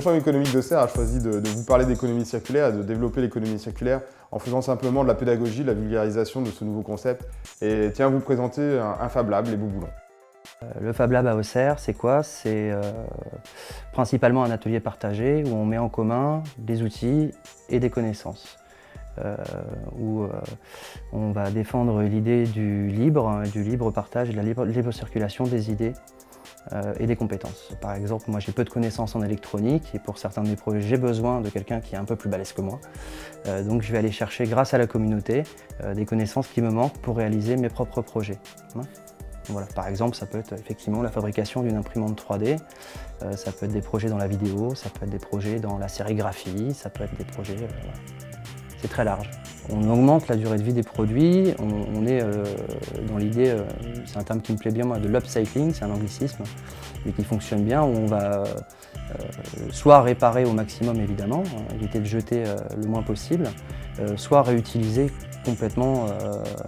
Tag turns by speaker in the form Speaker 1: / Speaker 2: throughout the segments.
Speaker 1: Forum économique d'Auxerre a choisi de vous parler d'économie circulaire et de développer l'économie circulaire en faisant simplement de la pédagogie, de la vulgarisation de ce nouveau concept. Et tiens, vous présenter un Fab Lab, les Bouboulons.
Speaker 2: Le Fab Lab à Auxerre, c'est quoi? C'est principalement un atelier partagé où on met en commun des outils et des connaissances. Où on va défendre l'idée du libre partage et de la libre circulation des idées et des compétences. Par exemple, moi j'ai peu de connaissances en électronique et pour certains de mes projets j'ai besoin de quelqu'un qui est un peu plus balèze que moi. Donc je vais aller chercher grâce à la communauté des connaissances qui me manquent pour réaliser mes propres projets. Voilà, par exemple, ça peut être effectivement la fabrication d'une imprimante 3D, ça peut être des projets dans la vidéo, ça peut être des projets dans la sérigraphie, ça peut être des projets... voilà. C'est très large. On augmente la durée de vie des produits, on est dans l'idée, c'est un terme qui me plaît bien moi, de l'upcycling, c'est un anglicisme, mais qui fonctionne bien, où on va soit réparer au maximum évidemment, éviter de jeter le moins possible, soit réutiliser complètement.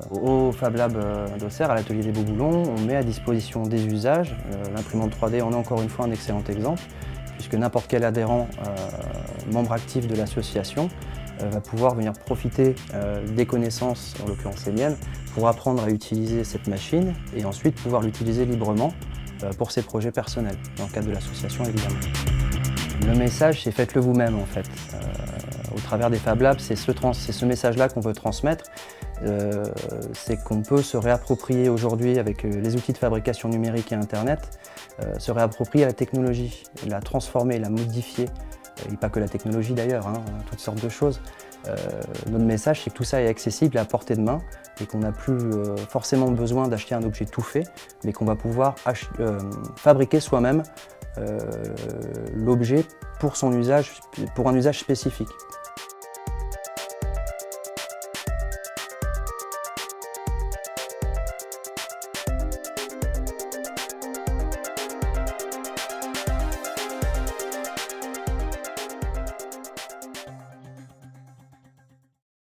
Speaker 2: Au Fab Lab d'Auxerre, à l'atelier des Bouboulons, on met à disposition des usages. L'imprimante 3D en est encore une fois un excellent exemple, puisque n'importe quel adhérent, membre actif de l'association, va pouvoir venir profiter des connaissances, en l'occurrence les miennes, pour apprendre à utiliser cette machine et ensuite pouvoir l'utiliser librement pour ses projets personnels, dans le cadre de l'association évidemment. Le message, c'est faites-le vous-même en fait. Au travers des Fab Labs, c'est ce message-là qu'on veut transmettre. C'est qu'on peut se réapproprier aujourd'hui avec les outils de fabrication numérique et Internet, se réapproprier la technologie, la transformer, la modifier. Et pas que la technologie d'ailleurs, hein, toutes sortes de choses. Notre message, c'est que tout ça est accessible et à portée de main et qu'on n'a plus forcément besoin d'acheter un objet tout fait, mais qu'on va pouvoir fabriquer soi-même l'objet pour un usage spécifique.